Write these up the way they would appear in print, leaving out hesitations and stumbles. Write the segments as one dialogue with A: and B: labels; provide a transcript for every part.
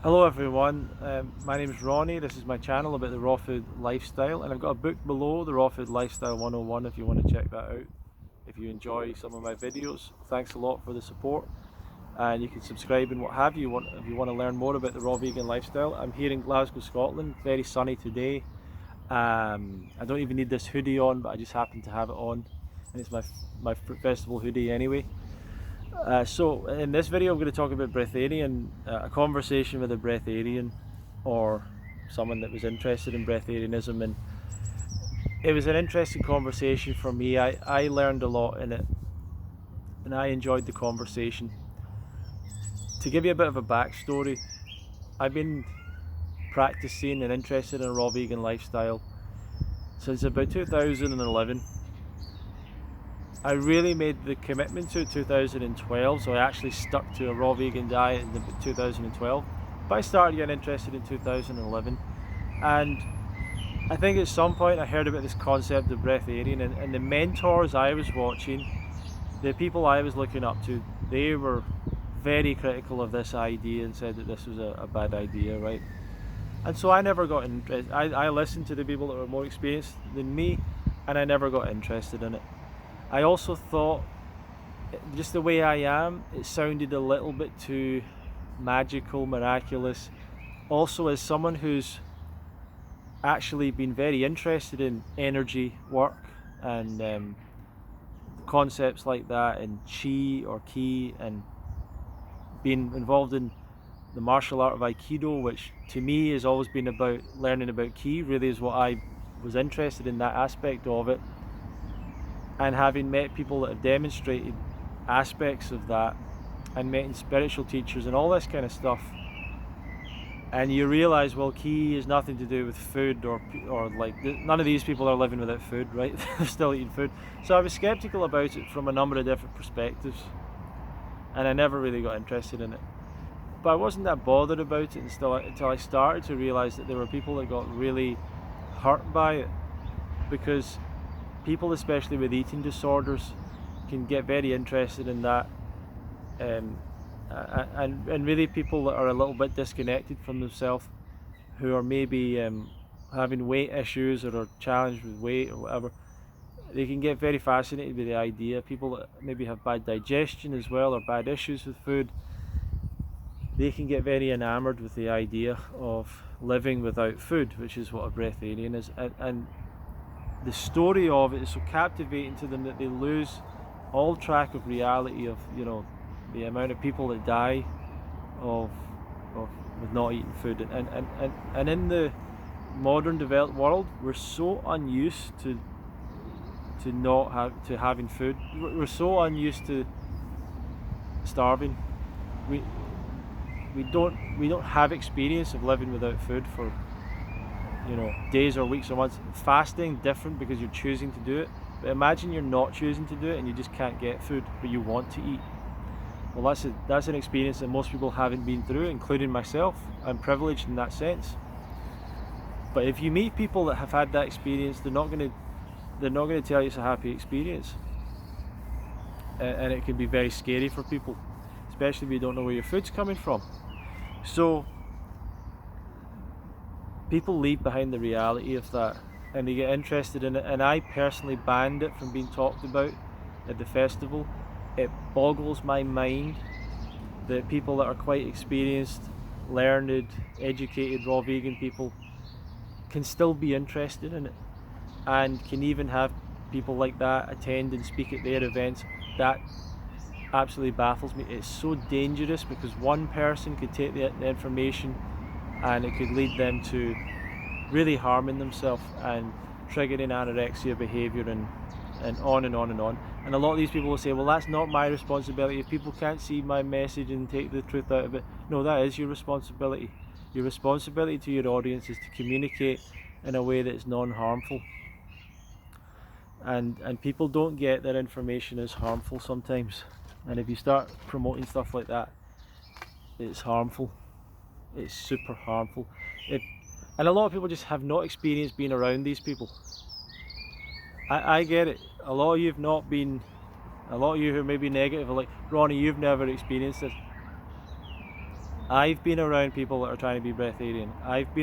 A: Hello everyone, my name is Ronnie. This is my channel about the raw food lifestyle, and I've got a book below, the Raw Food Lifestyle 101, if you want to check that out. If you enjoy some of my videos, thanks a lot for the support, and you can subscribe and what have you if you want to learn more about the raw vegan lifestyle. I'm here in Glasgow, Scotland, very sunny today. I don't even need this hoodie on, but I just happen to have it on, and it's my festival hoodie anyway. So in this video I'm going to talk about Breathairian, a conversation with a Breathairian or someone that was interested in Breatharianism, and it was an interesting conversation for me. I learned a lot in it and I enjoyed the conversation. To give you a bit of a backstory, I've been practicing and interested in a raw vegan lifestyle since about 2011. I really made the commitment to 2012, so I actually stuck to a raw vegan diet in 2012. But I started getting interested in 2011, and I think at some point I heard about this concept of breatharian, and the mentors I was watching, the people I was looking up to, they were very critical of this idea and said that this was a bad idea, right? And so I never got interested. I listened to the people that were more experienced than me, and I never got interested in it. I also thought, just the way I am, it sounded a little bit too magical, miraculous. Also, as someone who's actually been very interested in energy work and concepts like that, and chi or ki, and being involved in the martial art of Aikido, which to me has always been about learning about ki, really is what I was interested in, that aspect of it. And having met people that have demonstrated aspects of that, and met spiritual teachers and all this kind of stuff, and you realize, well, ki is nothing to do with food, or like none of these people are living without food, right? They're still eating food. So I was skeptical about it from a number of different perspectives, and I never really got interested in it. But I wasn't that bothered about it until I started to realize that there were people that got really hurt by it, because people, especially with eating disorders, can get very interested in that, and really people that are a little bit disconnected from themselves, who are maybe having weight issues or are challenged with weight or whatever, they can get very fascinated with the idea. People that maybe have bad digestion as well, or bad issues with food, they can get very enamored with the idea of living without food, which is what a breatharian is. And the story of it is so captivating to them that they lose all track of reality, of the amount of people that die of with not eating food. And in the modern developed world, we're so unused to not having food. We're so unused to starving. we we don't have experience of living without food for days or weeks or months. Fasting, different, because you're choosing to do it. But imagine you're not choosing to do it and you just can't get food, but you want to eat. Well, that's an experience that most people haven't been through, including myself. I'm privileged in that sense. But if you meet people that have had that experience, they're not going to tell you it's a happy experience, and it can be very scary for people, especially if you don't know where your food's coming from. So people leave behind the reality of that, and they get interested in it, and I personally banned it from being talked about at the festival. It boggles my mind that people that are quite experienced, learned, educated raw vegan people can still be interested in it, and can even have people like that attend and speak at their events. That absolutely baffles me. It's so dangerous, because one person could take the information and it could lead them to really harming themselves and triggering anorexia behaviour, and on and on and on. And a lot of these people will say, well, that's not my responsibility. If people can't see my message and take the truth out of it, no, that is your responsibility. Your responsibility to your audience is to communicate in a way that is non-harmful. And people don't get that information as harmful sometimes. And if you start promoting stuff like that, it's harmful. It's super harmful. And a lot of people just have not experienced being around these people. I get it. A lot of you have not been. A lot of you who may be negative are like, Ronnie, you've never experienced this. I've been around people that are trying to be breatharian. I've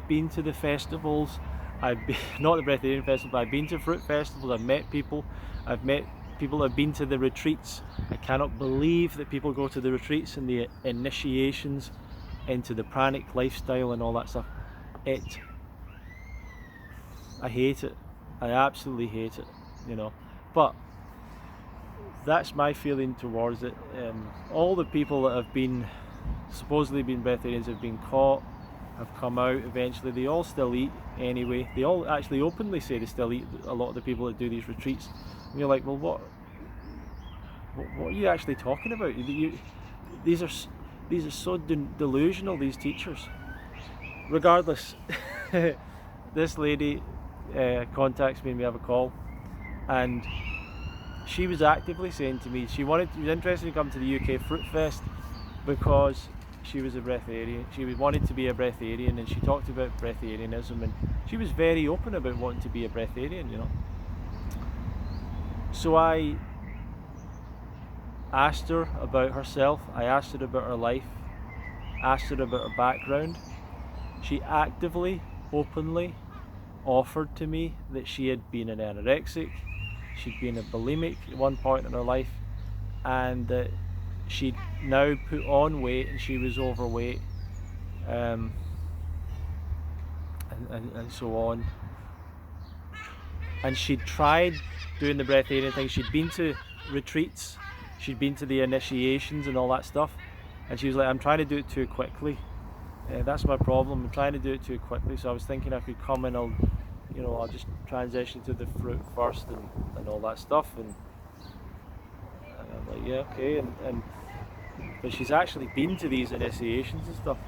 A: been to the festivals. I've been not the breatharian festival, but I've been to fruit festivals. I've met people. I've met people that have been to the retreats. I cannot believe that people go to the retreats and the initiations into the pranic lifestyle and all that stuff. I hate it. I absolutely hate it, you know. But that's my feeling towards it. All the people that have been supposedly been breatharians have been caught, have come out eventually. They all still eat anyway. They all actually openly say they still eat, a lot of the people that do these retreats. And you're like, well, what are you actually talking about? These are so delusional, these teachers. Regardless, this lady contacts me and we have a call, and she was actively saying to me she was interested in coming to the UK Fruit Fest because she was a breatharian. She wanted to be a breatharian, and she talked about breatharianism, and she was very open about wanting to be a breatharian, you know. So I asked her about herself, I asked her about her life, asked her about her background. She actively, openly offered to me that she had been an anorexic, she'd been a bulimic at one point in her life, and that she'd now put on weight and she was overweight, and so on. And she'd tried doing the breatharian thing. She'd been to retreats, she'd been to the initiations and all that stuff, and she was like, I'm trying to do it too quickly. That's my problem. I'm trying to do it too quickly. So I was thinking I could come and I'll just transition to the fruit first and all that stuff. And I'm like, yeah, okay. But she's actually been to these initiations and stuff.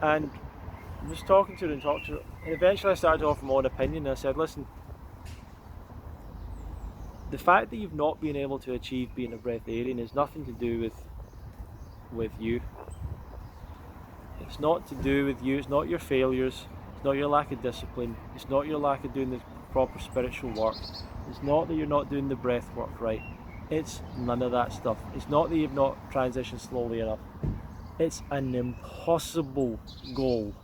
A: And I'm just talking to her, and eventually I started to offer my own opinion. And I said, listen, the fact that you've not been able to achieve being a breatharian has nothing to do with you. It's not to do with you. It's not your failures. It's not your lack of discipline. It's not your lack of doing the proper spiritual work. It's not that you're not doing the breath work right. It's none of that stuff. It's not that you've not transitioned slowly enough. It's an impossible goal.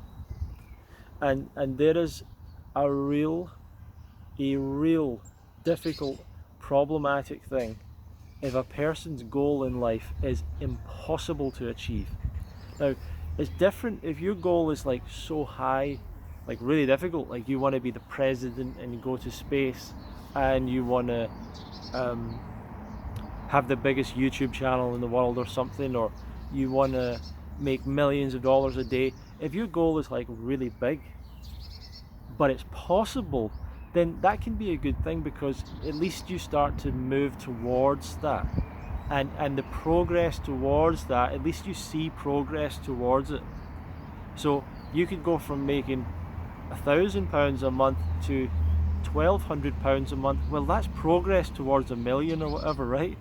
A: And there is a real difficult, problematic thing if a person's goal in life is impossible to achieve. Now, it's different if your goal is like so high, like really difficult, like you want to be the president and you go to space, and you want to have the biggest YouTube channel in the world or something, or you want to make millions of dollars a day. If your goal is like really big, but it's possible, then that can be a good thing, because at least you start to move towards that. And the progress towards that, at least you see progress towards it. So you could go from making £1,000 a month to £1,200 a month. Well, that's progress towards $1 million or whatever, right?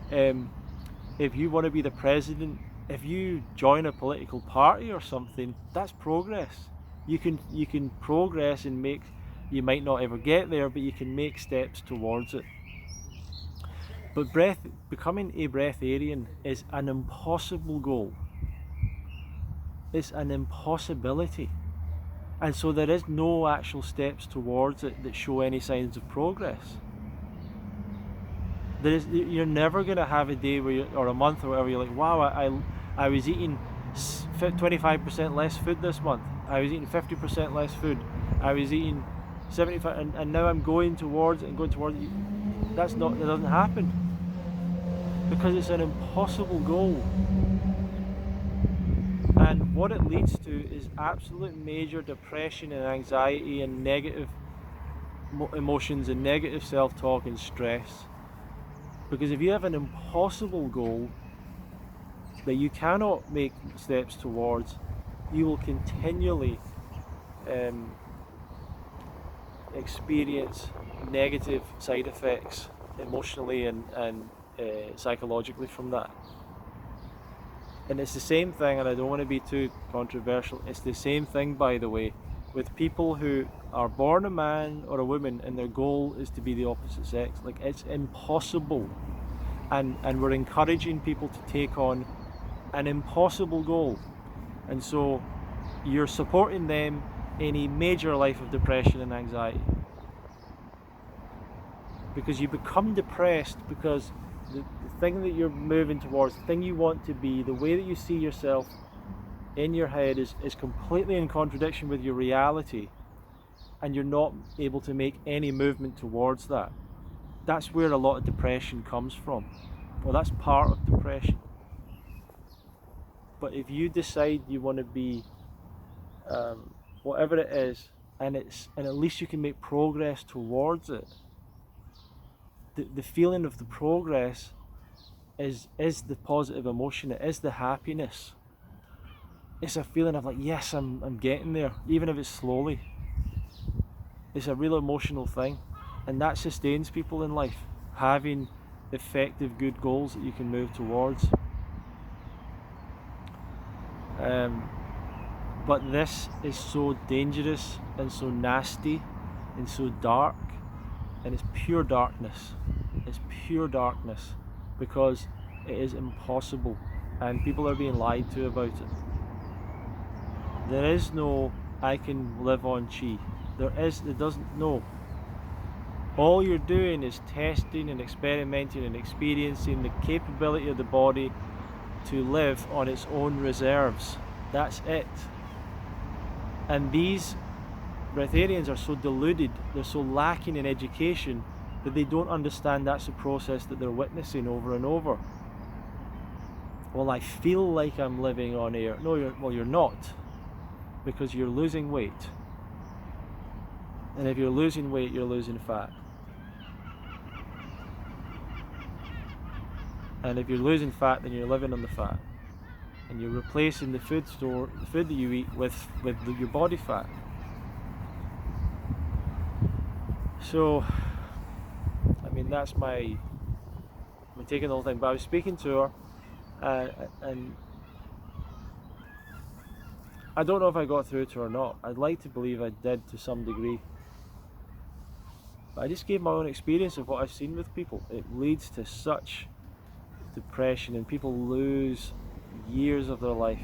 A: If you want to be the president, if you join a political party or something, that's progress. You can progress and make. You might not ever get there, but you can make steps towards it. But becoming a breatharian is an impossible goal. It's an impossibility. And so there is no actual steps towards it that show any signs of progress. You're never going to have a day or a month or whatever, you're like, wow, I was eating 25% less food this month. I was eating 50% less food. I was eating 75, and now I'm going towards it and going towards it. That doesn't happen, because it's an impossible goal. And what it leads to is absolute major depression and anxiety and negative emotions and negative self-talk and stress. Because if you have an impossible goal that you cannot make steps towards, you will continually experience negative side effects emotionally and psychologically from that. And it's the same thing, and I don't want to be too controversial, it's the same thing, by the way, with people who are born a man or a woman and their goal is to be the opposite sex. Like, it's impossible. And we're encouraging people to take on an impossible goal. And so you're supporting them in a major life of depression and anxiety. Because you become depressed because the thing that you're moving towards, the thing you want to be, the way that you see yourself in your head is completely in contradiction with your reality, and you're not able to make any movement towards that. That's where a lot of depression comes from. Well, that's part of depression. But if you decide you want to be whatever it is, and at least you can make progress towards it, the feeling of the progress is the positive emotion. It is the happiness. It's a feeling of like, yes, I'm getting there, even if it's slowly. It's a real emotional thing, and that sustains people in life, having effective, good goals that you can move towards. But this is so dangerous and so nasty and so dark, and it's pure darkness. It's pure darkness because it is impossible, and people are being lied to about it. There is no I can live on chi. It doesn't, no. All you're doing is testing and experimenting and experiencing the capability of the body to live on its own reserves. That's it. And these breatharians are so deluded, they're so lacking in education that they don't understand that's a process that they're witnessing over and over. Well, I feel like I'm living on air. No, you're not, because you're losing weight. And if you're losing weight, you're losing fat. And if you're losing fat, then you're living on the fat. And you're replacing the food that you eat with your body fat. So, I mean, that's I'm taking the whole thing. But I was speaking to her, and I don't know if I got through to her or not. I'd like to believe I did to some degree. But I just gave my own experience of what I've seen with people. It leads to such depression, and people lose years of their life,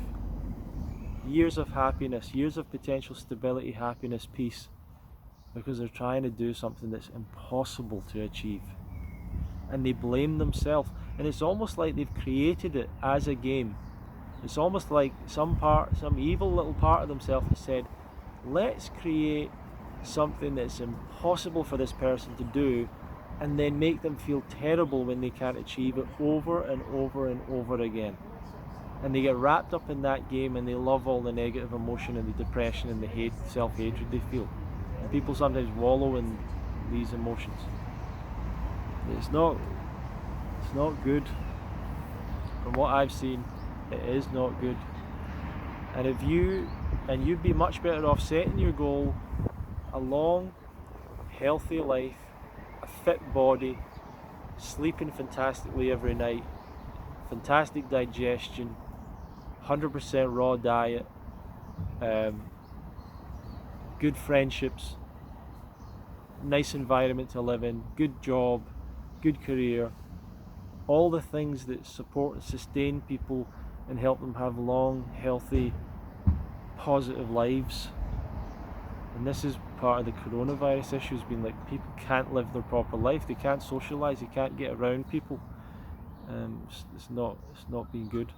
A: years of happiness, years of potential stability, happiness, peace, because they're trying to do something that's impossible to achieve. And they blame themselves, and it's almost like they've created it as a game. It's almost like some evil little part of themselves has said, let's create something that's impossible for this person to do, and then make them feel terrible when they can't achieve it over and over and over again. And they get wrapped up in that game, and they love all the negative emotion and the depression and the self-hatred they feel. And people sometimes wallow in these emotions. It's not good. From what I've seen, it is not good. And you'd be much better off setting your goal a long, healthy life, a fit body, sleeping fantastically every night, fantastic digestion, 100% raw diet, good friendships, nice environment to live in, good job, good career, all the things that support and sustain people and help them have long, healthy, positive lives. And this is part of the coronavirus issue, has been like people can't live their proper life, they can't socialise, they can't get around people. It's not been good.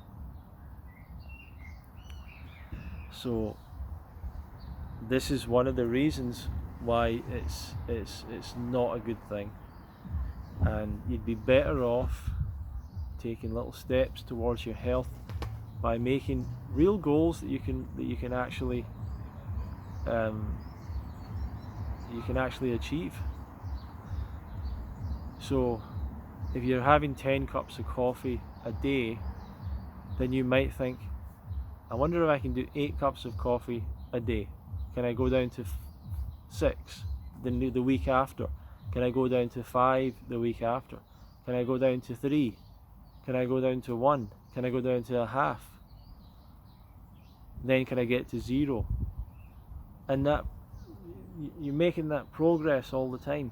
A: So this is one of the reasons why it's not a good thing, and you'd be better off taking little steps towards your health by making real goals that you can actually achieve. So if you're having 10 cups of coffee a day, then you might think, I wonder if I can do 8 cups of coffee a day. Can I go down to 6 the week after? Can I go down to 5 the week after? Can I go down to 3? Can I go down to 1? Can I go down to a half? Then can I get to 0? And that you're making that progress all the time.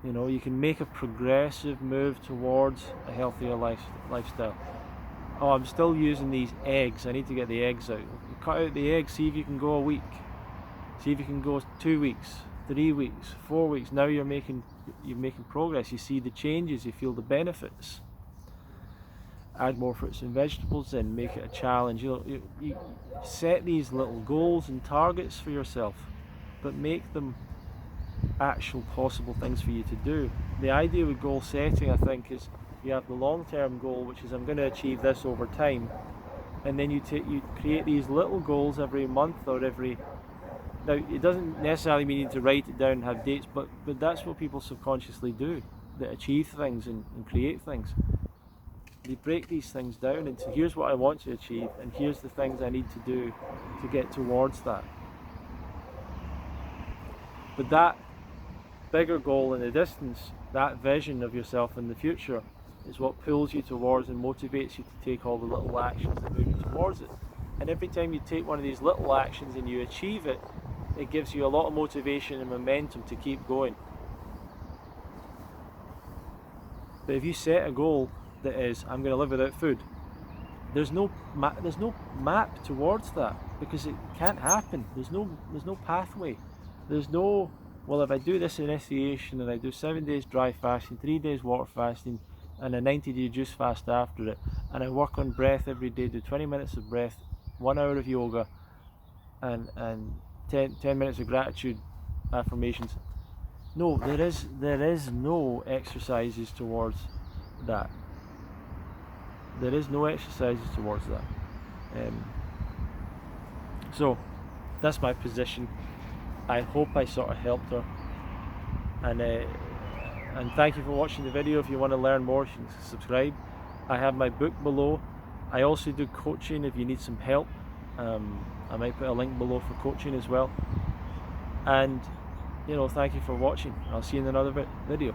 A: You know, you can make a progressive move towards a healthier lifestyle. oh, I'm still using these eggs, I need to get the eggs out. Cut out the eggs, see if you can go a week, see if you can go 2 weeks, 3 weeks, 4 weeks. Now you're making progress. You see the changes, you feel the benefits. Add more fruits and vegetables in, make it a challenge. You set these little goals and targets for yourself, but make them actual possible things for you to do. The idea with goal setting, I think, is you have the long-term goal, which is I'm going to achieve this over time, and then you create these little goals every month or every. Now, it doesn't necessarily mean you need to write it down and have dates, but that's what people subconsciously do, that achieve things and create things. They break these things down into, here's what I want to achieve, and here's the things I need to do to get towards that. But that bigger goal in the distance, that vision of yourself in the future, is what pulls you towards and motivates you to take all the little actions that move you towards it. And every time you take one of these little actions and you achieve it, it gives you a lot of motivation and momentum to keep going. But if you set a goal that is, I'm going to live without food, there's no map towards that, because it can't happen. There's no pathway. There's no, well, if I do this initiation and I do 7 days dry fasting, 3 days water fasting, and a 90-day juice fast after it, and I work on breath every day, do 20 minutes of breath, 1 hour of yoga, and 10 minutes of gratitude affirmations. No, there is no exercises towards that. There is no exercises towards that. So that's my position. I hope I sort of helped her, and thank you for watching the video. If you want to learn more, you can subscribe. I have my book below. I also do coaching if you need some help. I might put a link below for coaching as well. And thank you for watching. I'll see you in another video.